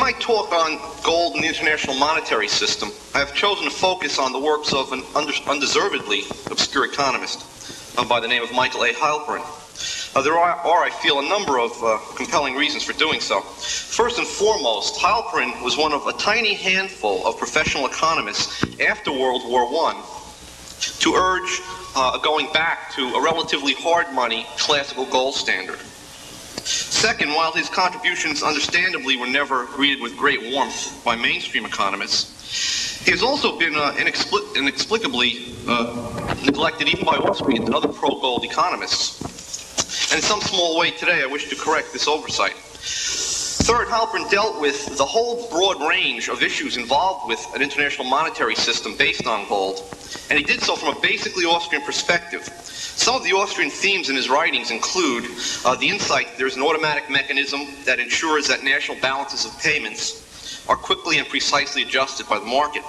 my talk on gold and the international monetary system, I have chosen to focus on the works of an undeservedly obscure economist by the name of Michael A. Halpern. There are, I feel, a number of compelling reasons for doing so. First and foremost, Halpern was one of a tiny handful of professional economists after World War I to urge going back to a relatively hard money classical gold standard. Second, while his contributions understandably were never greeted with great warmth by mainstream economists, he has also been inexplicably neglected even by Austrians and other pro-gold economists. And in some small way today, I wish to correct this oversight. Third, Halpern dealt with the whole broad range of issues involved with an international monetary system based on gold, and he did so from a basically Austrian perspective. Some of the Austrian themes in his writings include the insight that there's an automatic mechanism that ensures that national balances of payments are quickly and precisely adjusted by the market,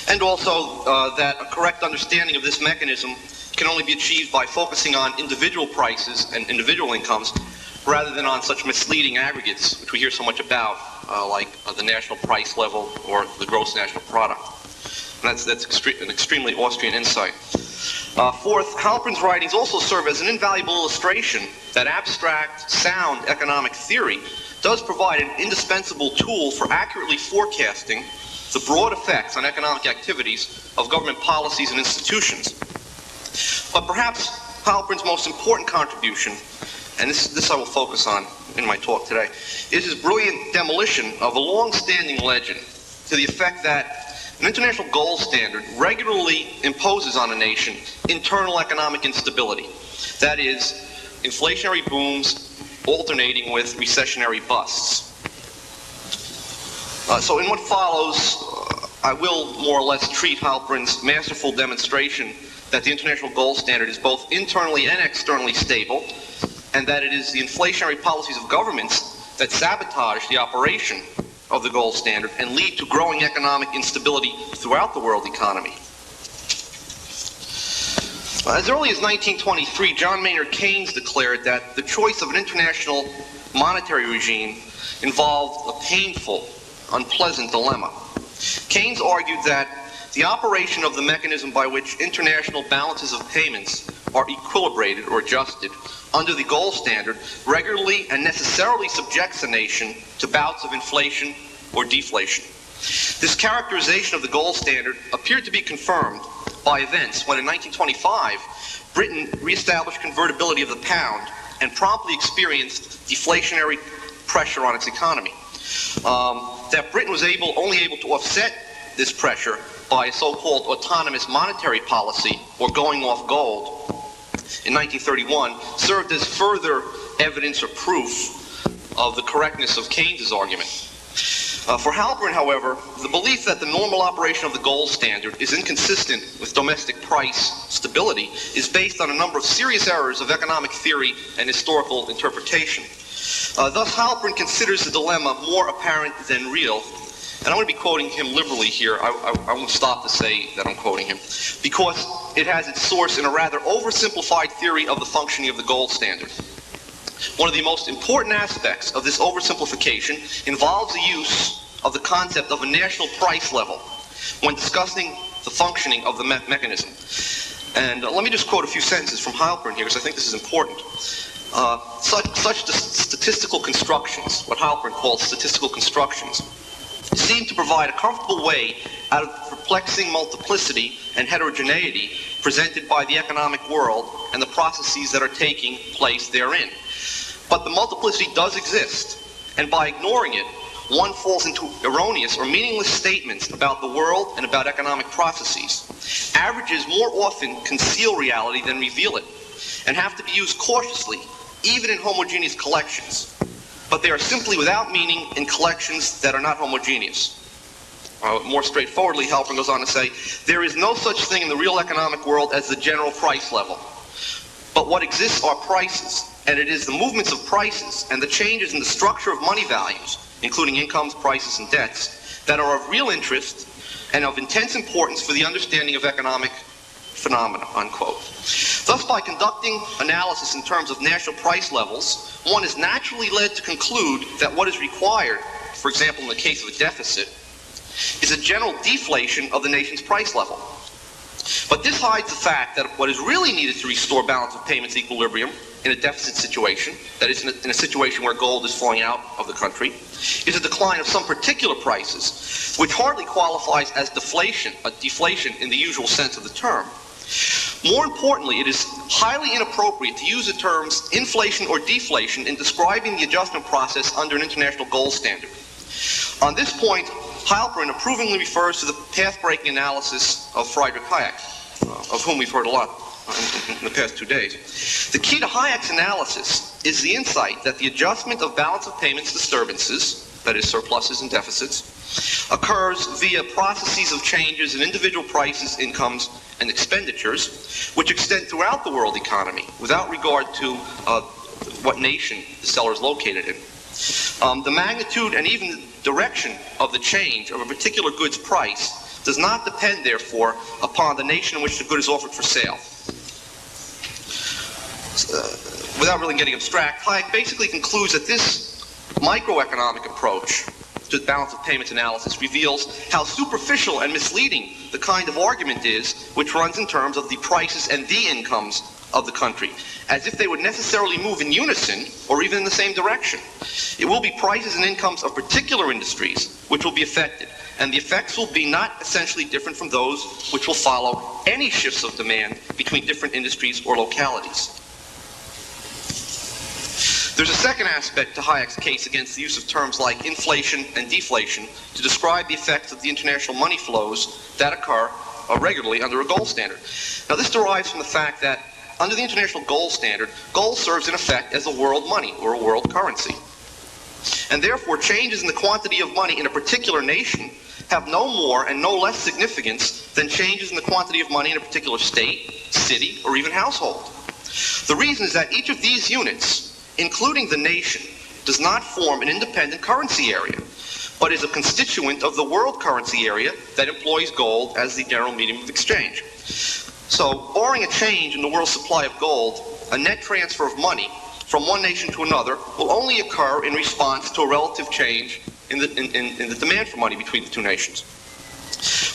and also that a correct understanding of this mechanism can only be achieved by focusing on individual prices and individual incomes rather than on such misleading aggregates, which we hear so much about, like the national price level or the gross national product. And that's an extremely Austrian insight. Fourth, Halpern's writings also serve as an invaluable illustration that abstract, sound economic theory does provide an indispensable tool for accurately forecasting the broad effects on economic activities of government policies and institutions. But perhaps Halpern's most important contribution, and this I will focus on in my talk today, is his brilliant demolition of a long-standing legend to the effect that an international gold standard regularly imposes on a nation internal economic instability. That is, inflationary booms alternating with recessionary busts. So in what follows, I will more or less treat Halpern's masterful demonstration that the international gold standard is both internally and externally stable, and that it is the inflationary policies of governments that sabotage the operation of the gold standard and lead to growing economic instability throughout the world economy. As early as 1923, John Maynard Keynes declared that the choice of an international monetary regime involved a painful, unpleasant dilemma. Keynes argued that the operation of the mechanism by which international balances of payments are equilibrated or adjusted under the gold standard regularly and necessarily subjects a nation to bouts of inflation or deflation. This characterization of the gold standard appeared to be confirmed by events when in 1925 Britain reestablished convertibility of the pound and promptly experienced deflationary pressure on its economy. That Britain was only able to offset this pressure by a so-called autonomous monetary policy, or going off gold, in 1931, served as further evidence or proof of the correctness of Keynes's argument. For Halpern, however, the belief that the normal operation of the gold standard is inconsistent with domestic price stability is based on a number of serious errors of economic theory and historical interpretation. Thus, Halpern considers the dilemma more apparent than real. And I'm going to be quoting him liberally here. I won't stop to say that I'm quoting him, because it has its source in a rather oversimplified theory of the functioning of the gold standard. One of the most important aspects of this oversimplification involves the use of the concept of a national price level when discussing the functioning of the mechanism. And let me just quote a few sentences from Halpern here, because I think this is important. Such statistical constructions, what Halpern calls statistical constructions, seem to provide a comfortable way out of the perplexing multiplicity and heterogeneity presented by the economic world and the processes that are taking place therein. But the multiplicity does exist, and by ignoring it, one falls into erroneous or meaningless statements about the world and about economic processes. Averages more often conceal reality than reveal it, and have to be used cautiously, even in homogeneous collections. But they are simply without meaning in collections that are not homogeneous. More straightforwardly, Halpern goes on to say, there is no such thing in the real economic world as the general price level. But what exists are prices, and it is the movements of prices and the changes in the structure of money values, including incomes, prices, and debts, that are of real interest and of intense importance for the understanding of economic phenomena, unquote. Thus, by conducting analysis in terms of national price levels, one is naturally led to conclude that what is required for example in the case of a deficit, is a general deflation of the nation's price level. But this hides the fact that what is really needed to restore balance of payments equilibrium in a deficit situation, that is in a situation where gold is flowing out of the country, is a decline of some particular prices, which hardly qualifies as deflation in the usual sense of the term. More importantly, it is highly inappropriate to use the terms inflation or deflation in describing the adjustment process under an international gold standard. On this point, Halpern approvingly refers to the path-breaking analysis of Friedrich Hayek, of whom we've heard a lot in the past 2 days. The key to Hayek's analysis is the insight that the adjustment of balance of payments disturbances, that is surpluses and deficits, occurs via processes of changes in individual prices, incomes, and expenditures, which extend throughout the world economy without regard to what nation the seller is located in. The magnitude and even the direction of the change of a particular good's price does not depend, therefore, upon the nation in which the good is offered for sale. Without really getting abstract, Hayek basically concludes that this microeconomic approach to balance of payments analysis reveals how superficial and misleading the kind of argument is which runs in terms of the prices and the incomes of the country, as if they would necessarily move in unison or even in the same direction. It will be prices and incomes of particular industries which will be affected, and the effects will be not essentially different from those which will follow any shifts of demand between different industries or localities. There's a second aspect to Hayek's case against the use of terms like inflation and deflation to describe the effects of the international money flows that occur regularly under a gold standard. Now, this derives from the fact that under the international gold standard, gold serves in effect as a world money or a world currency. And therefore, changes in the quantity of money in a particular nation have no more and no less significance than changes in the quantity of money in a particular state, city, or even household. The reason is that each of these units, including the nation, does not form an independent currency area, but is a constituent of the world currency area that employs gold as the general medium of exchange. So, barring a change in the world supply of gold, a net transfer of money from one nation to another will only occur in response to a relative change in the demand for money between the two nations.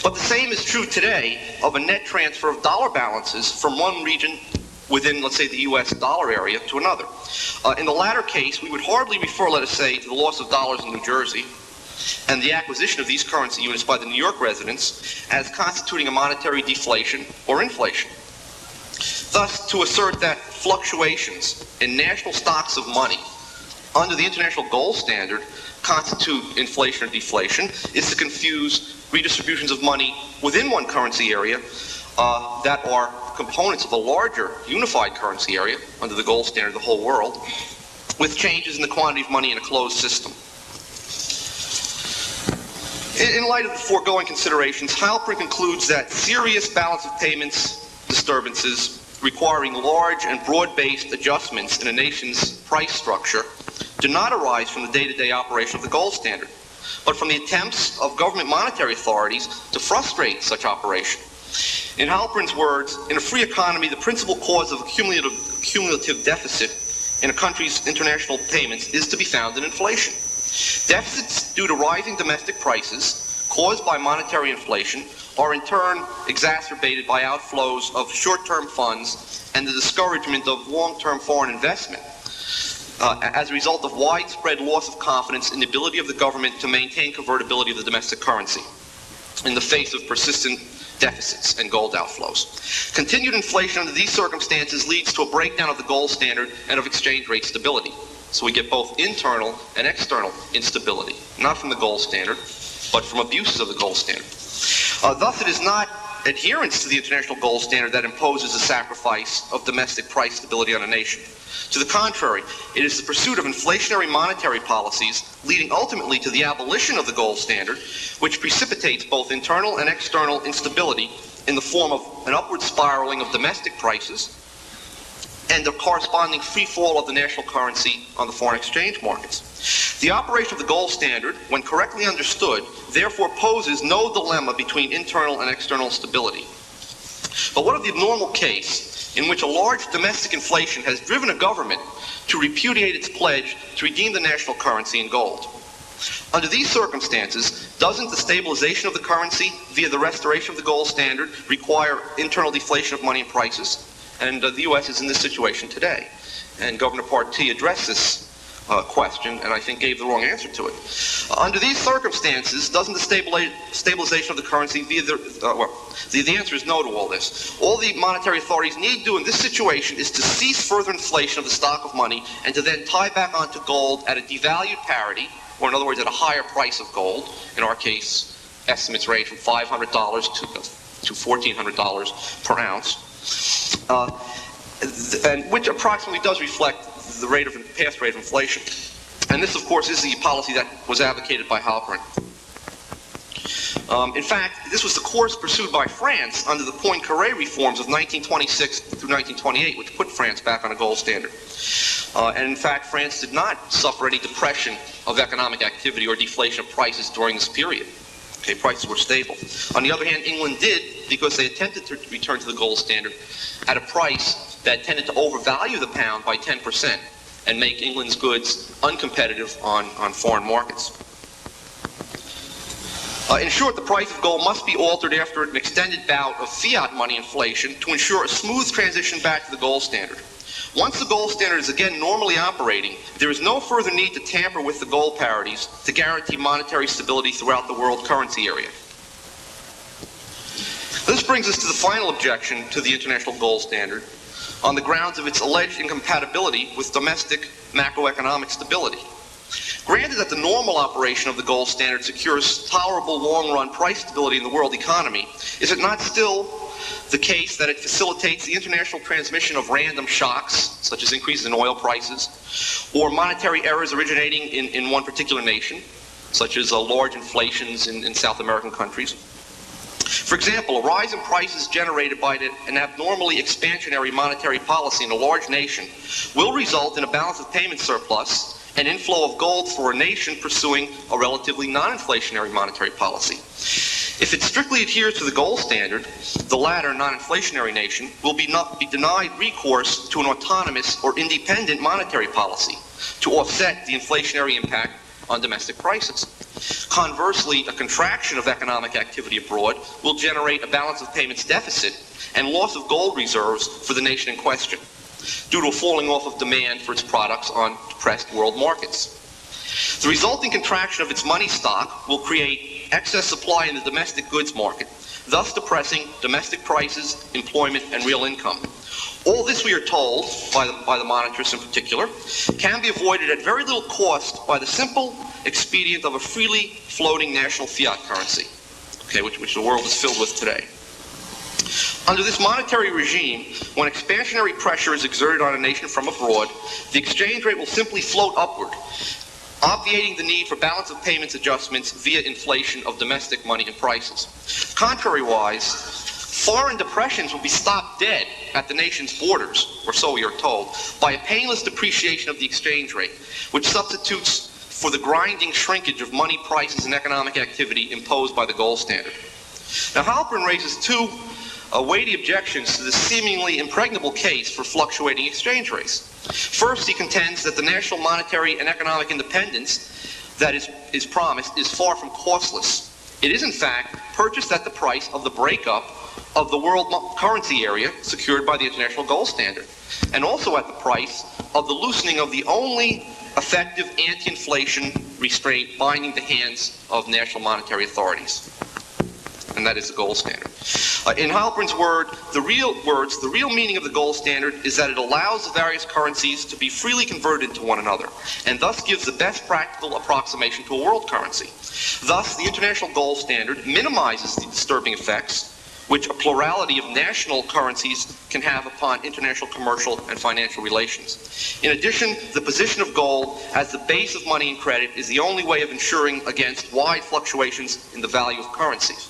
But the same is true today of a net transfer of dollar balances from one region within, let's say, the U.S. dollar area to another. In the latter case, we would hardly refer, let us say, to the loss of dollars in New Jersey and the acquisition of these currency units by the New York residents as constituting a monetary deflation or inflation. Thus, to assert that fluctuations in national stocks of money under the international gold standard constitute inflation or deflation is to confuse redistributions of money within one currency area that are components of a larger unified currency area under the gold standard of the whole world with changes in the quantity of money in a closed system. In light of the foregoing considerations, Halpern concludes that serious balance of payments disturbances requiring large and broad-based adjustments in a nation's price structure do not arise from the day-to-day operation of the gold standard, but from the attempts of government monetary authorities to frustrate such operation. In Halpern's words, in a free economy, the principal cause of a cumulative deficit in a country's international payments is to be found in inflation. Deficits due to rising domestic prices caused by monetary inflation are in turn exacerbated by outflows of short-term funds and the discouragement of long-term foreign investment as a result of widespread loss of confidence in the ability of the government to maintain convertibility of the domestic currency in the face of persistent deficits and gold outflows. Continued inflation under these circumstances leads to a breakdown of the gold standard and of exchange rate stability. So we get both internal and external instability, not from the gold standard, but from abuses of the gold standard. Thus, it is not adherence to the international gold standard that imposes a sacrifice of domestic price stability on a nation. To the contrary, it is the pursuit of inflationary monetary policies leading ultimately to the abolition of the gold standard, which precipitates both internal and external instability in the form of an upward spiraling of domestic prices and the corresponding free fall of the national currency on the foreign exchange markets. The operation of the gold standard, when correctly understood, therefore poses no dilemma between internal and external stability. But what of the abnormal case in which a large domestic inflation has driven a government to repudiate its pledge to redeem the national currency in gold? Under these circumstances, doesn't the stabilization of the currency via the restoration of the gold standard require internal deflation of money and prices? And the U.S. is in this situation today. And Governor Partee addressed this question, and I think gave the wrong answer to it. Under these circumstances, doesn't the stabilization of the currency via the answer is no to all this. All the monetary authorities need to do in this situation is to cease further inflation of the stock of money and to then tie back onto gold at a devalued parity, or in other words, at a higher price of gold. In our case, estimates range from $500 to $1,400 per ounce, and which approximately does reflect the past rate of inflation. And this, of course, is the policy that was advocated by Halpern. In fact, this was the course pursued by France under the Poincaré reforms of 1926 through 1928, which put France back on a gold standard. And in fact, France did not suffer any depression of economic activity or deflation of prices during this period. Okay, prices were stable. On the other hand, England did, because they attempted to return to the gold standard at a price that tended to overvalue the pound by 10% and make England's goods uncompetitive on foreign markets. In short, the price of gold must be altered after an extended bout of fiat money inflation to ensure a smooth transition back to the gold standard. Once the gold standard is again normally operating, there is no further need to tamper with the gold parities to guarantee monetary stability throughout the world currency area. This brings us to the final objection to the international gold standard on the grounds of its alleged incompatibility with domestic macroeconomic stability. Granted that the normal operation of the gold standard secures tolerable long-run price stability in the world economy, is it not still the case that it facilitates the international transmission of random shocks, such as increases in oil prices, or monetary errors originating in one particular nation, such as large inflations in South American countries? For example, a rise in prices generated by an abnormally expansionary monetary policy in a large nation will result in a balance of payment surplus and inflow of gold for a nation pursuing a relatively non-inflationary monetary policy. If it strictly adheres to the gold standard, the latter non-inflationary nation will be denied recourse to an autonomous or independent monetary policy to offset the inflationary impact on domestic prices. Conversely, a contraction of economic activity abroad will generate a balance of payments deficit and loss of gold reserves for the nation in question, due to a falling off of demand for its products on depressed world markets. The resulting contraction of its money stock will create excess supply in the domestic goods market, thus depressing domestic prices, employment, and real income. All this, we are told, by the monetarists in particular, can be avoided at very little cost by the simple expedient of a freely floating national fiat currency, okay, which the world is filled with today. Under this monetary regime, when expansionary pressure is exerted on a nation from abroad, the exchange rate will simply float upward, obviating the need for balance of payments adjustments via inflation of domestic money and prices. Contrary-wise, foreign depressions will be stopped dead at the nation's borders, or so we are told, by a painless depreciation of the exchange rate, which substitutes for the grinding shrinkage of money prices and economic activity imposed by the gold standard. Now, Halpern raises two weighty objections to the seemingly impregnable case for fluctuating exchange rates. First, he contends that the national monetary and economic independence that is promised is far from costless. It is, in fact, purchased at the price of the breakup of the world currency area secured by the international gold standard, and also at the price of the loosening of the only effective anti-inflation restraint binding the hands of national monetary authorities, and that is the gold standard. In Halpern's the real meaning of the gold standard is that it allows the various currencies to be freely converted into one another, and thus gives the best practical approximation to a world currency. Thus, the international gold standard minimizes the disturbing effects which a plurality of national currencies can have upon international commercial and financial relations. In addition, the position of gold as the base of money and credit is the only way of ensuring against wide fluctuations in the value of currencies.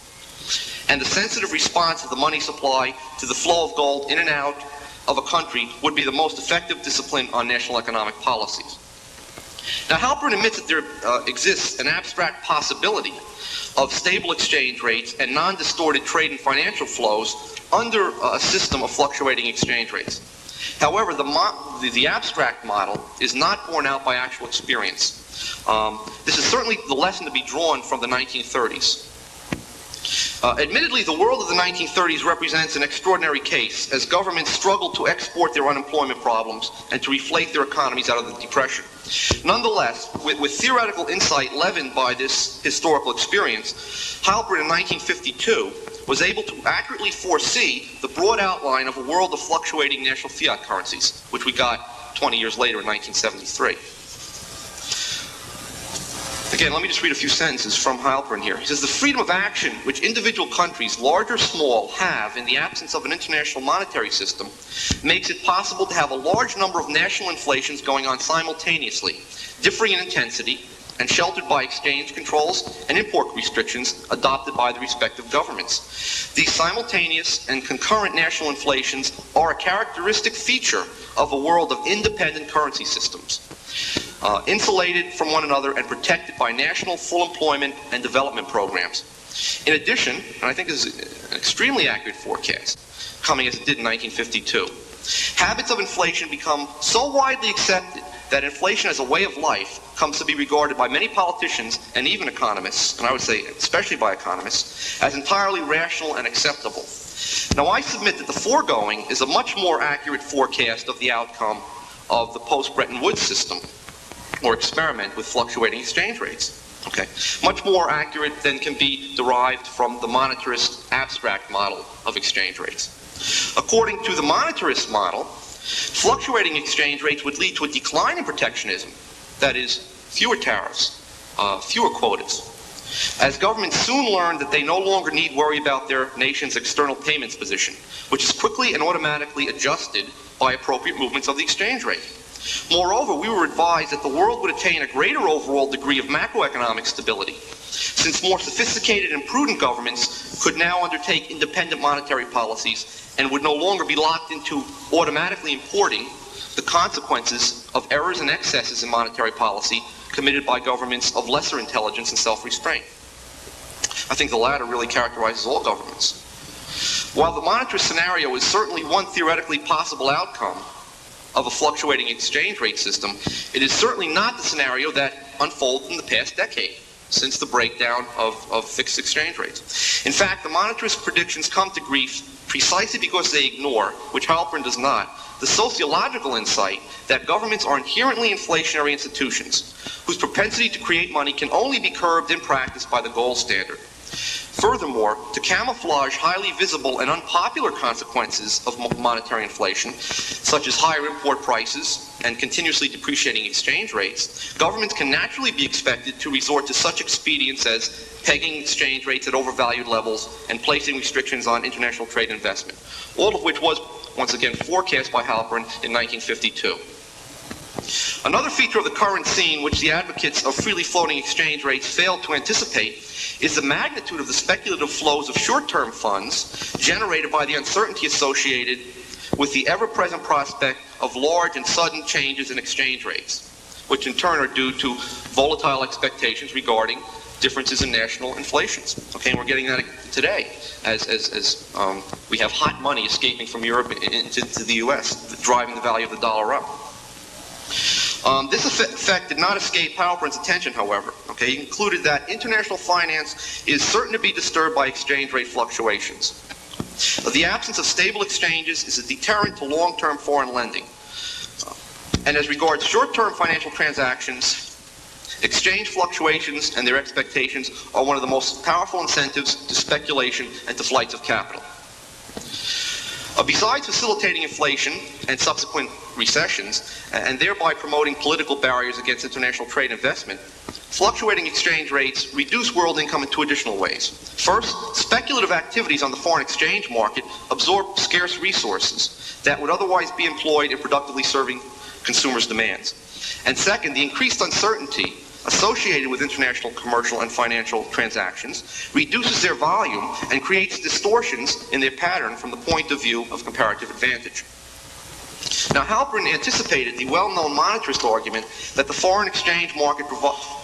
And the sensitive response of the money supply to the flow of gold in and out of a country would be the most effective discipline on national economic policies. Now, Halpern admits that there exists an abstract possibility of stable exchange rates and non-distorted trade and financial flows under a system of fluctuating exchange rates. However, the the abstract model is not borne out by actual experience. This is certainly the lesson to be drawn from the 1930s. Admittedly, the world of the 1930s represents an extraordinary case as governments struggled to export their unemployment problems and to reflate their economies out of the Depression. Nonetheless, with theoretical insight leavened by this historical experience, Halpern in 1952 was able to accurately foresee the broad outline of a world of fluctuating national fiat currencies, which we got 20 years later in 1973. Again, let me just read a few sentences from Halpern here. He says, the freedom of action which individual countries, large or small, have in the absence of an international monetary system makes it possible to have a large number of national inflations going on simultaneously, differing in intensity, and sheltered by exchange controls and import restrictions adopted by the respective governments. These simultaneous and concurrent national inflations are a characteristic feature of a world of independent currency systems, insulated from one another and protected by national full employment and development programs. In addition, and I think this is an extremely accurate forecast, coming as it did in 1952, habits of inflation become so widely accepted that inflation as a way of life comes to be regarded by many politicians and even economists, and I would say especially by economists, as entirely rational and acceptable. Now, I submit that the foregoing is a much more accurate forecast of the outcome of the post-Bretton Woods system, or experiment with fluctuating exchange rates. Okay, much more accurate than can be derived from the monetarist abstract model of exchange rates. According to the monetarist model, fluctuating exchange rates would lead to a decline in protectionism, that is, fewer tariffs, fewer quotas, as governments soon learned that they no longer need worry about their nation's external payments position, which is quickly and automatically adjusted by appropriate movements of the exchange rate. Moreover, we were advised that the world would attain a greater overall degree of macroeconomic stability, since more sophisticated and prudent governments could now undertake independent monetary policies and would no longer be locked into automatically importing the consequences of errors and excesses in monetary policy committed by governments of lesser intelligence and self-restraint. I think the latter really characterizes all governments. While the monetarist scenario is certainly one theoretically possible outcome of a fluctuating exchange rate system, it is certainly not the scenario that unfolded in the past decade, since the breakdown of fixed exchange rates. In fact, the monetarist predictions come to grief precisely because they ignore, which Halpern does not, the sociological insight that governments are inherently inflationary institutions, whose propensity to create money can only be curbed in practice by the gold standard. Furthermore, to camouflage highly visible and unpopular consequences of monetary inflation, such as higher import prices and continuously depreciating exchange rates, governments can naturally be expected to resort to such expedients as pegging exchange rates at overvalued levels and placing restrictions on international trade and investment, all of which was, once again, forecast by Halpern in 1952. Another feature of the current scene which the advocates of freely floating exchange rates failed to anticipate is the magnitude of the speculative flows of short-term funds generated by the uncertainty associated with the ever-present prospect of large and sudden changes in exchange rates, which in turn are due to volatile expectations regarding differences in national inflations. Okay, and we're getting that today as we have hot money escaping from Europe into the U.S., driving the value of the dollar up. This effect did not escape Halpern's attention, however. Okay, he concluded that international finance is certain to be disturbed by exchange rate fluctuations. The absence of stable exchanges is a deterrent to long-term foreign lending. And as regards short-term financial transactions, exchange fluctuations and their expectations are one of the most powerful incentives to speculation and to flights of capital. Besides facilitating inflation and subsequent recessions, and thereby promoting political barriers against international trade and investment, fluctuating exchange rates reduce world income in two additional ways. First, speculative activities on the foreign exchange market absorb scarce resources that would otherwise be employed in productively serving consumers' demands. And second, the increased uncertainty associated with international commercial and financial transactions reduces their volume and creates distortions in their pattern from the point of view of comparative advantage. Now, Halpern anticipated the well-known monetarist argument that the foreign exchange market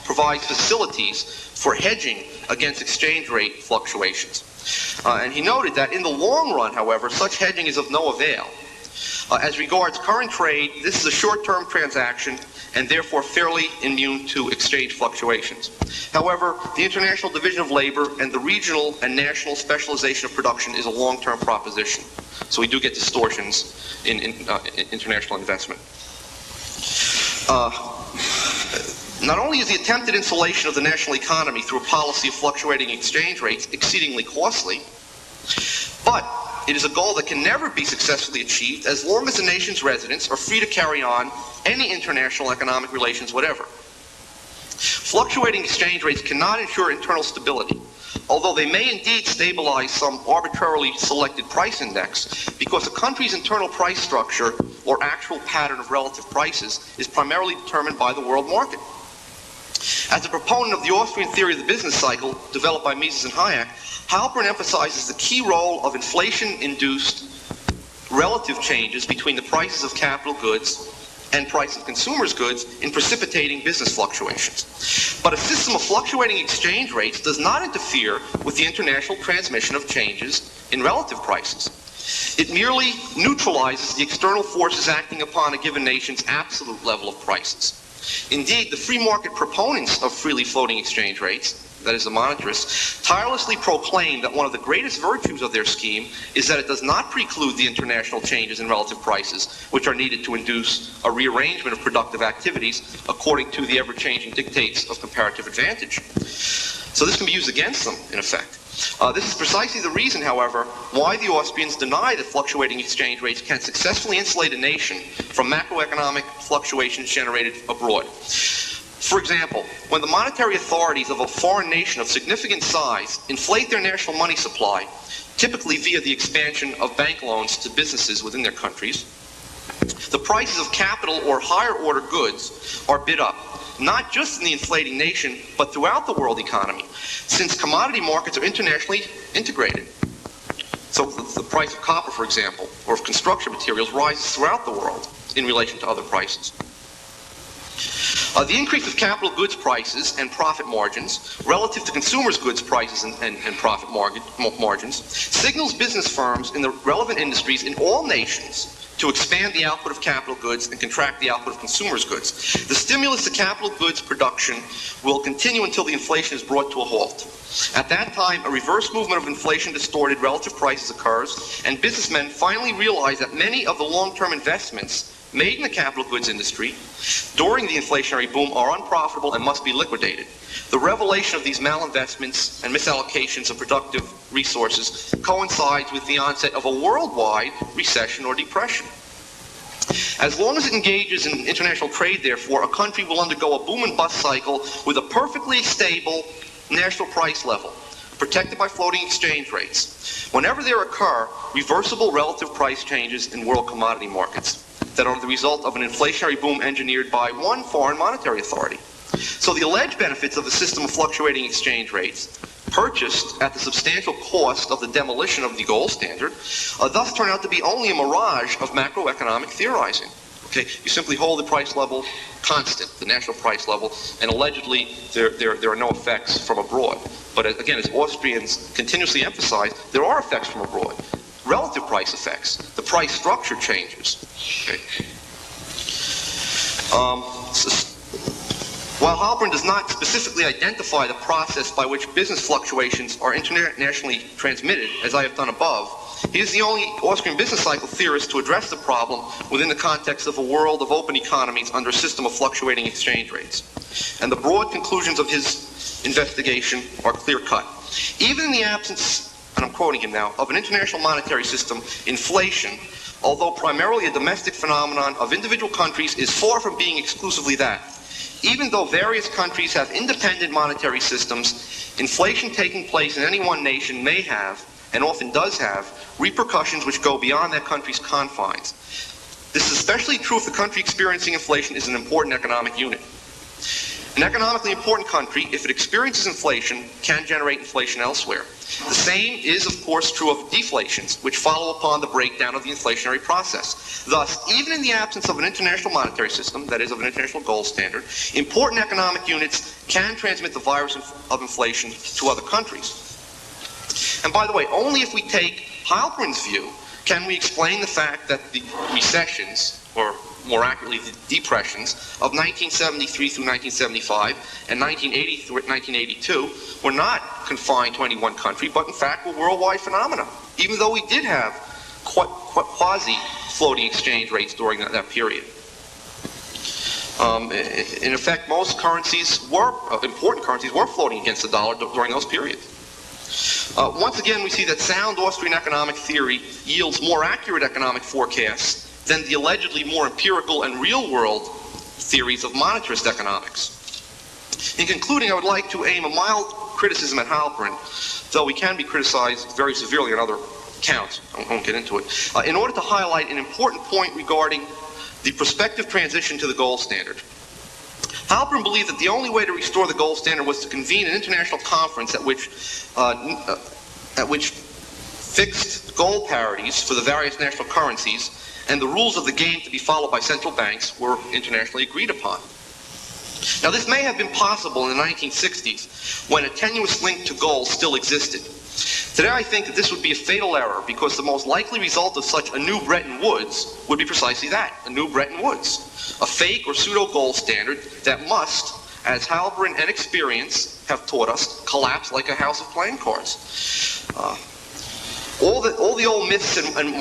provides facilities for hedging against exchange rate fluctuations. And he noted that in the long run, however, such hedging is of no avail. As regards current trade, this is a short-term transaction and therefore fairly immune to exchange fluctuations. However, the international division of labor and the regional and national specialization of production is a long-term proposition. So we do get distortions in international investment. Not only is the attempted insulation of the national economy through a policy of fluctuating exchange rates exceedingly costly, but it is a goal that can never be successfully achieved as long as the nation's residents are free to carry on any international economic relations whatever. Fluctuating exchange rates cannot ensure internal stability, although they may indeed stabilize some arbitrarily selected price index because a country's internal price structure or actual pattern of relative prices is primarily determined by the world market. As a proponent of the Austrian theory of the business cycle developed by Mises and Hayek, Halpern emphasizes the key role of inflation-induced relative changes between the prices of capital goods and price of consumers' goods in precipitating business fluctuations. But a system of fluctuating exchange rates does not interfere with the international transmission of changes in relative prices. It merely neutralizes the external forces acting upon a given nation's absolute level of prices. Indeed, the free market proponents of freely floating exchange rates, that is the monetarists, tirelessly proclaim that one of the greatest virtues of their scheme is that it does not preclude the international changes in relative prices which are needed to induce a rearrangement of productive activities according to the ever-changing dictates of comparative advantage. So this can be used against them, in effect. This is precisely the reason, however, why the Austrians deny that fluctuating exchange rates can successfully insulate a nation from macroeconomic fluctuations generated abroad. For example, when the monetary authorities of a foreign nation of significant size inflate their national money supply, typically via the expansion of bank loans to businesses within their countries, the prices of capital or higher order goods are bid up, not just in the inflating nation, but throughout the world economy, since commodity markets are internationally integrated. So the price of copper, for example, or of construction materials rises throughout the world in relation to other prices. The increase of capital goods prices and profit margins relative to consumers' goods prices and profit margins signals business firms in the relevant industries in all nations to expand the output of capital goods and contract the output of consumers' goods. The stimulus to capital goods production will continue until the inflation is brought to a halt. At that time, a reverse movement of inflation-distorted relative prices occurs, and businessmen finally realize that many of the long-term investments made in the capital goods industry during the inflationary boom are unprofitable and must be liquidated. The revelation of these malinvestments and misallocations of productive resources coincides with the onset of a worldwide recession or depression. As long as it engages in international trade, therefore, a country will undergo a boom and bust cycle with a perfectly stable national price level, protected by floating exchange rates. Whenever there occur reversible relative price changes in world commodity markets that are the result of an inflationary boom engineered by one foreign monetary authority. So the alleged benefits of the system of fluctuating exchange rates, purchased at the substantial cost of the demolition of the gold standard, thus turn out to be only a mirage of macroeconomic theorizing. Okay, you simply hold the price level constant, the national price level, and allegedly there are no effects from abroad. But again, as Austrians continuously emphasize, there are effects from abroad. Relative price effects. The price structure changes. Okay. While Halpern does not specifically identify the process by which business fluctuations are internationally transmitted, as I have done above, he is the only Austrian business cycle theorist to address the problem within the context of a world of open economies under a system of fluctuating exchange rates. And the broad conclusions of his investigation are clear-cut. Even in the absence, and I'm quoting him now, of an international monetary system, inflation, although primarily a domestic phenomenon of individual countries, is far from being exclusively that. Even though various countries have independent monetary systems, inflation taking place in any one nation may have, and often does have, repercussions which go beyond that country's confines. This is especially true if the country experiencing inflation is an important economic unit. An economically important country, if it experiences inflation, can generate inflation elsewhere. The same is, of course, true of deflations, which follow upon the breakdown of the inflationary process. Thus, even in the absence of an international monetary system, that is, of an international gold standard, important economic units can transmit the virus of inflation to other countries. And by the way, only if we take Halpern's view Can we explain the fact that the recessions, or more accurately the depressions, of 1973 through 1975 and 1980 through 1982 were not confined to any one country, but in fact were worldwide phenomena, even though we did have quasi-floating exchange rates during that period. In effect, most currencies were, important currencies, were floating against the dollar during those periods. Once again, we see that sound Austrian economic theory yields more accurate economic forecasts than the allegedly more empirical and real-world theories of monetarist economics. In concluding, I would like to aim a mild criticism at Halpern, though he can be criticized very severely on other counts. I won't get into it. In order to highlight an important point regarding the prospective transition to the gold standard. Halpern believed that the only way to restore the gold standard was to convene an international conference at which fixed gold parities for the various national currencies and the rules of the game to be followed by central banks were internationally agreed upon. Now, this may have been possible in the 1960s, when a tenuous link to gold still existed. Today, I think that this would be a fatal error, because the most likely result of such a new Bretton Woods would be precisely that, a new Bretton Woods, a fake or pseudo-gold standard that must, as Halpern and experience have taught us, collapse like a house of playing cards. All the old myths and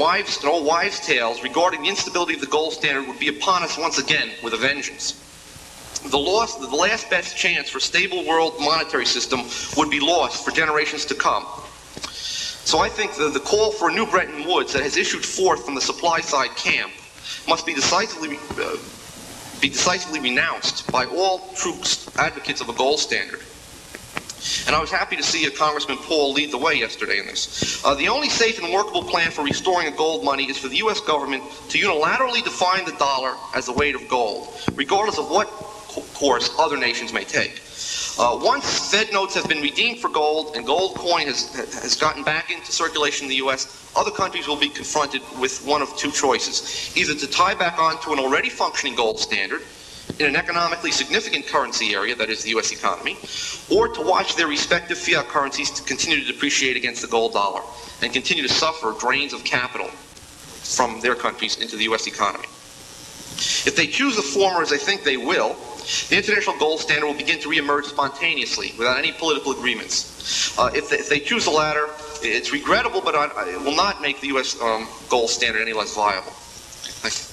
old wives' tales regarding the instability of the gold standard would be upon us once again with a vengeance. The last best chance for a stable world monetary system would be lost for generations to come. So I think the call for a new Bretton Woods that has issued forth from the supply side camp must be decisively renounced by all true advocates of a gold standard. And I was happy to see Congressman Paul lead the way yesterday in this. The only safe and workable plan for restoring a gold money is for the U.S. government to unilaterally define the dollar as the weight of gold, regardless of what course other nations may take. Once Fed notes have been redeemed for gold and gold coin has gotten back into circulation in the U.S., other countries will be confronted with one of two choices: either to tie back onto an already functioning gold standard in an economically significant currency area, that is the U.S. economy, or to watch their respective fiat currencies to continue to depreciate against the gold dollar and continue to suffer drains of capital from their countries into the U.S. economy. If they choose the former, as I think they will, the international gold standard will begin to reemerge spontaneously without any political agreements. If they choose the latter, it's regrettable, but it will not make the U.S. gold standard any less viable. Thank you.